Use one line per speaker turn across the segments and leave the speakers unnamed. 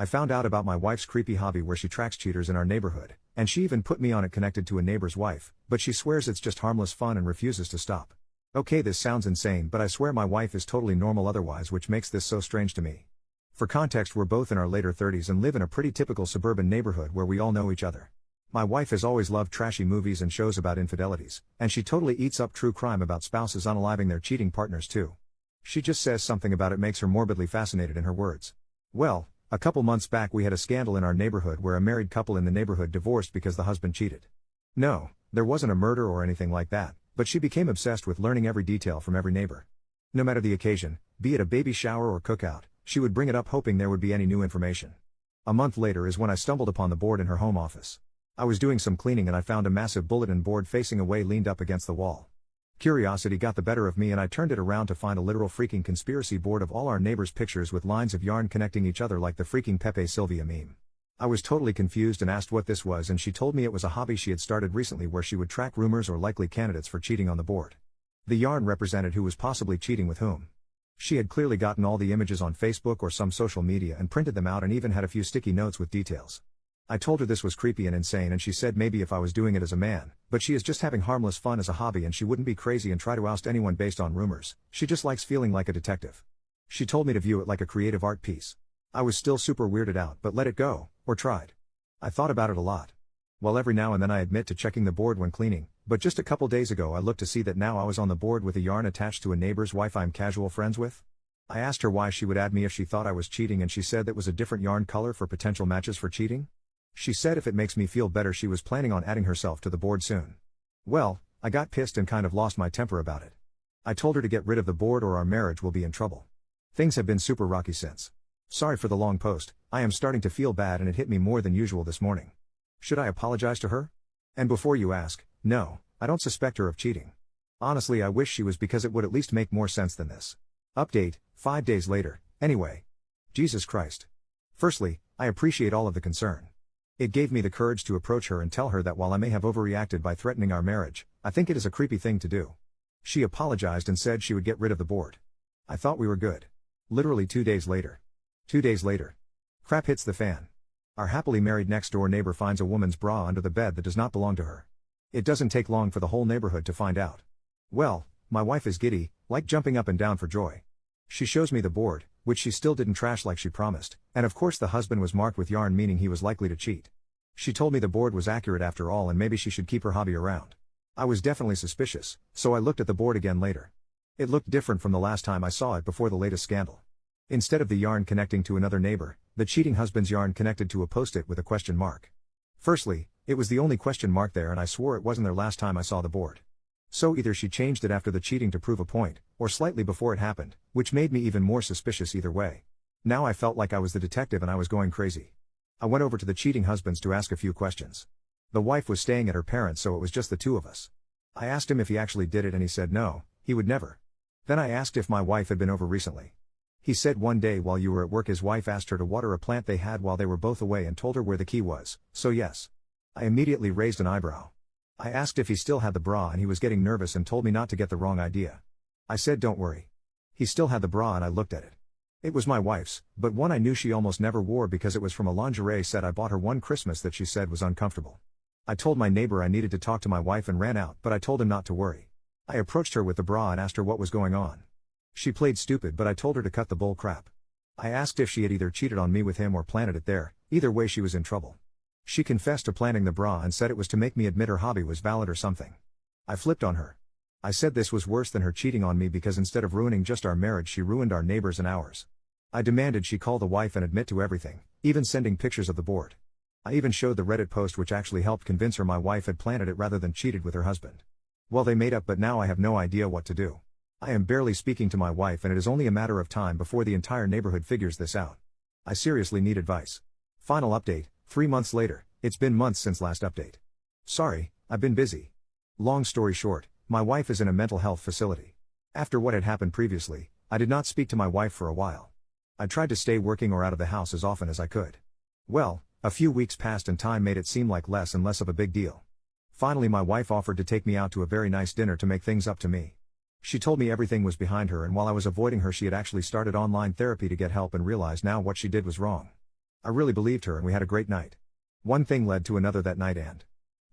I found out about my wife's creepy hobby where she tracks cheaters in our neighborhood, and she even put me on it connected to a neighbor's wife, but she swears it's just harmless fun and refuses to stop. Okay, this sounds insane, but I swear my wife is totally normal otherwise, which makes this so strange to me. For context, we're both in our later 30s and live in a pretty typical suburban neighborhood where we all know each other. My wife has always loved trashy movies and shows about infidelities, and she totally eats up true crime about spouses unaliving their cheating partners too. She just says something about it makes her morbidly fascinated, in her words. Well, a couple months back we had a scandal in our neighborhood where a married couple in the neighborhood divorced because the husband cheated. No, there wasn't a murder or anything like that, but she became obsessed with learning every detail from every neighbor. No matter the occasion, be it a baby shower or cookout, she would bring it up hoping there would be any new information. A month later is when I stumbled upon the board in her home office. I was doing some cleaning and I found a massive bulletin board facing away leaned up against the wall. Curiosity got the better of me and I turned it around to find a literal freaking conspiracy board of all our neighbors' pictures with lines of yarn connecting each other like the freaking Pepe Sylvia meme. I was totally confused and asked what this was, and she told me it was a hobby she had started recently where she would track rumors or likely candidates for cheating on the board. The yarn represented who was possibly cheating with whom. She had clearly gotten all the images on Facebook or some social media and printed them out and even had a few sticky notes with details. I told her this was creepy and insane, and she said maybe if I was doing it as a man, but she is just having harmless fun as a hobby and she wouldn't be crazy and try to oust anyone based on rumors. She just likes feeling like a detective. She told me to view it like a creative art piece. I was still super weirded out but let it go, or tried. I thought about it a lot. Well, every now and then I admit to checking the board when cleaning, but just a couple days ago I looked to see that now I was on the board with a yarn attached to a neighbor's wife I'm casual friends with. I asked her why she would add me if she thought I was cheating, and she said that was a different yarn color for potential matches for cheating. She said if it makes me feel better she was planning on adding herself to the board soon. Well, I got pissed and kind of lost my temper about it. I told her to get rid of the board or our marriage will be in trouble. Things have been super rocky since. Sorry for the long post, I am starting to feel bad and it hit me more than usual this morning. Should I apologize to her? And before you ask, no, I don't suspect her of cheating. Honestly, I wish she was, because it would at least make more sense than this. Update, 5 days later, anyway. Jesus Christ. Firstly, I appreciate all of the concern. It gave me the courage to approach her and tell her that while I may have overreacted by threatening our marriage, I think it is a creepy thing to do. She apologized and said she would get rid of the board. I thought we were good. Literally 2 days later. 2 days later. Crap hits the fan. Our happily married next door neighbor finds a woman's bra under the bed that does not belong to her. It doesn't take long for the whole neighborhood to find out. Well, my wife is giddy, like jumping up and down for joy. She shows me the board, which she still didn't trash like she promised, and of course the husband was marked with yarn, meaning he was likely to cheat. She told me the board was accurate after all and maybe she should keep her hobby around. I was definitely suspicious, so I looked at the board again later. It looked different from the last time I saw it before the latest scandal. Instead of the yarn connecting to another neighbor, the cheating husband's yarn connected to a post-it with a question mark. Firstly, it was the only question mark there and I swore it wasn't there last time I saw the board. So either she changed it after the cheating to prove a point, or slightly before it happened, which made me even more suspicious either way. Now I felt like I was the detective and I was going crazy. I went over to the cheating husbands to ask a few questions. The wife was staying at her parents', so it was just the two of us. I asked him if he actually did it and he said no, he would never. Then I asked if my wife had been over recently. He said one day while you were at work his wife asked her to water a plant they had while they were both away and told her where the key was, so yes. I immediately raised an eyebrow. I asked if he still had the bra and he was getting nervous and told me not to get the wrong idea. I said don't worry. He still had the bra and I looked at it. It was my wife's, but one I knew she almost never wore because it was from a lingerie set I bought her one Christmas that she said was uncomfortable. I told my neighbor I needed to talk to my wife and ran out, but I told him not to worry. I approached her with the bra and asked her what was going on. She played stupid, but I told her to cut the bull crap. I asked if she had either cheated on me with him or planted it there, either way she was in trouble. She confessed to planting the bra and said it was to make me admit her hobby was valid or something. I flipped on her. I said this was worse than her cheating on me because instead of ruining just our marriage she ruined our neighbors and ours. I demanded she call the wife and admit to everything, even sending pictures of the board. I even showed the Reddit post which actually helped convince her my wife had planted it rather than cheated with her husband. Well, they made up, but now I have no idea what to do. I am barely speaking to my wife and it is only a matter of time before the entire neighborhood figures this out. I seriously need advice. Final update, 3 months later. It's been months since last update. Sorry, I've been busy. Long story short, my wife is in a mental health facility. After what had happened previously, I did not speak to my wife for a while. I tried to stay working or out of the house as often as I could. Well, a few weeks passed and time made it seem like less and less of a big deal. Finally my wife offered to take me out to a very nice dinner to make things up to me. She told me everything was behind her and while I was avoiding her she had actually started online therapy to get help and realized now what she did was wrong. I really believed her and we had a great night. One thing led to another that night and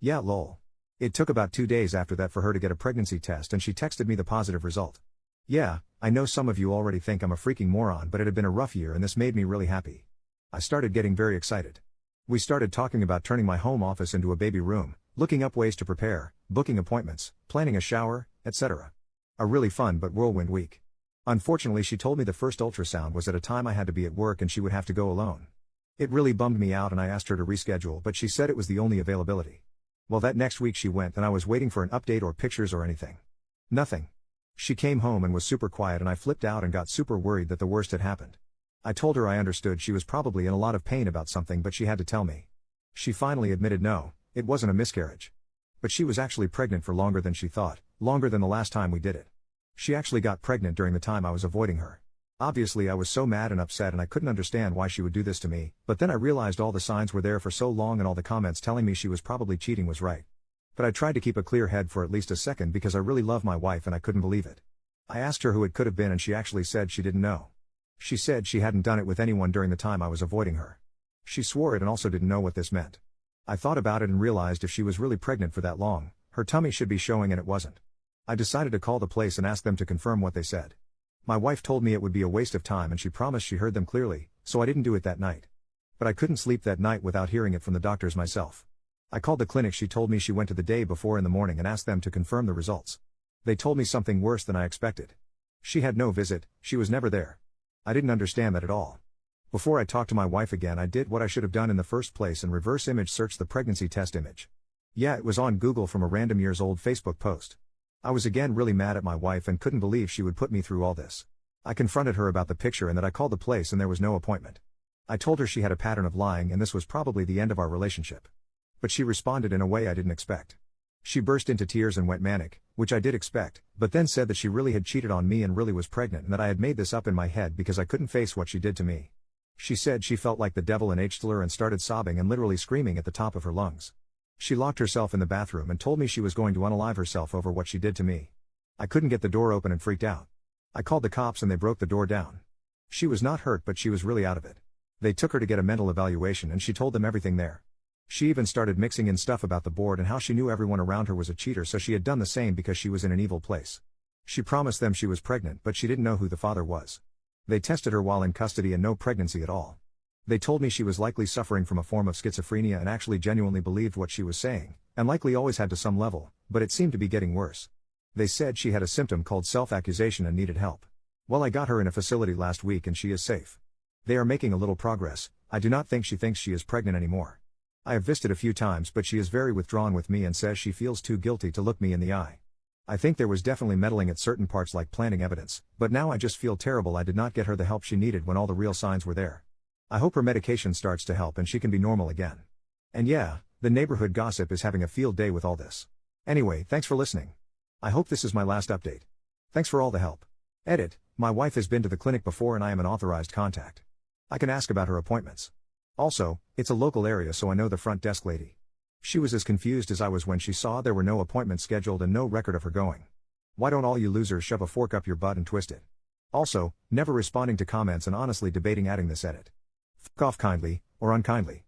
yeah, lol. It took about 2 days after that for her to get a pregnancy test and she texted me the positive result. Yeah, I know some of you already think I'm a freaking moron, but it had been a rough year and this made me really happy. I started getting very excited. We started talking about turning my home office into a baby room, looking up ways to prepare, booking appointments, planning a shower, etc. A really fun but whirlwind week. Unfortunately, she told me the first ultrasound was at a time I had to be at work and she would have to go alone. It really bummed me out and I asked her to reschedule, but she said it was the only availability. Well, that next week she went and I was waiting for an update or pictures or anything. Nothing. She came home and was super quiet and I flipped out and got super worried that the worst had happened. I told her I understood she was probably in a lot of pain about something, but she had to tell me. She finally admitted no, it wasn't a miscarriage. But she was actually pregnant for longer than she thought, longer than the last time we did it. She actually got pregnant during the time I was avoiding her. Obviously I was so mad and upset and I couldn't understand why she would do this to me, but then I realized all the signs were there for so long and all the comments telling me she was probably cheating was right. But I tried to keep a clear head for at least a second because I really love my wife and I couldn't believe it. I asked her who it could have been and she actually said she didn't know. She said she hadn't done it with anyone during the time I was avoiding her. She swore it and also didn't know what this meant. I thought about it and realized if she was really pregnant for that long, her tummy should be showing and it wasn't. I decided to call the place and ask them to confirm what they said. My wife told me it would be a waste of time and she promised she heard them clearly, so I didn't do it that night. But I couldn't sleep that night without hearing it from the doctors myself. I called the clinic she told me she went to the day before in the morning and asked them to confirm the results. They told me something worse than I expected. She had no visit, she was never there. I didn't understand that at all. Before I talked to my wife again, I did what I should have done in the first place and reverse image searched the pregnancy test image. Yeah, it was on Google from a random years old Facebook post. I was again really mad at my wife and couldn't believe she would put me through all this. I confronted her about the picture and that I called the place and there was no appointment. I told her she had a pattern of lying and this was probably the end of our relationship. But she responded in a way I didn't expect. She burst into tears and went manic, which I did expect, but then said that she really had cheated on me and really was pregnant and that I had made this up in my head because I couldn't face what she did to me. She said she felt like the devil in H-Tiller and started sobbing and literally screaming at the top of her lungs. She locked herself in the bathroom and told me she was going to unalive herself over what she did to me. I couldn't get the door open and freaked out. I called the cops and they broke the door down. She was not hurt but she was really out of it. They took her to get a mental evaluation and she told them everything there. She even started mixing in stuff about the board and how she knew everyone around her was a cheater, so she had done the same because she was in an evil place. She promised them she was pregnant but she didn't know who the father was. They tested her while in custody and no pregnancy at all. They told me she was likely suffering from a form of schizophrenia and actually genuinely believed what she was saying, and likely always had to some level, but it seemed to be getting worse. They said she had a symptom called self-accusation and needed help. Well, I got her in a facility last week and she is safe. They are making a little progress. I do not think she thinks she is pregnant anymore. I have visited a few times but she is very withdrawn with me and says she feels too guilty to look me in the eye. I think there was definitely meddling at certain parts like planting evidence, but now I just feel terrible I did not get her the help she needed when all the real signs were there. I hope her medication starts to help and she can be normal again. And yeah, the neighborhood gossip is having a field day with all this. Anyway, thanks for listening. I hope this is my last update. Thanks for all the help. Edit, my wife has been to the clinic before and I am an authorized contact. I can ask about her appointments. Also, it's a local area so I know the front desk lady. She was as confused as I was when she saw there were no appointments scheduled and no record of her going. Why don't all you losers shove a fork up your butt and twist it? Also, never responding to comments and honestly debating adding this edit. F*** off kindly, or unkindly.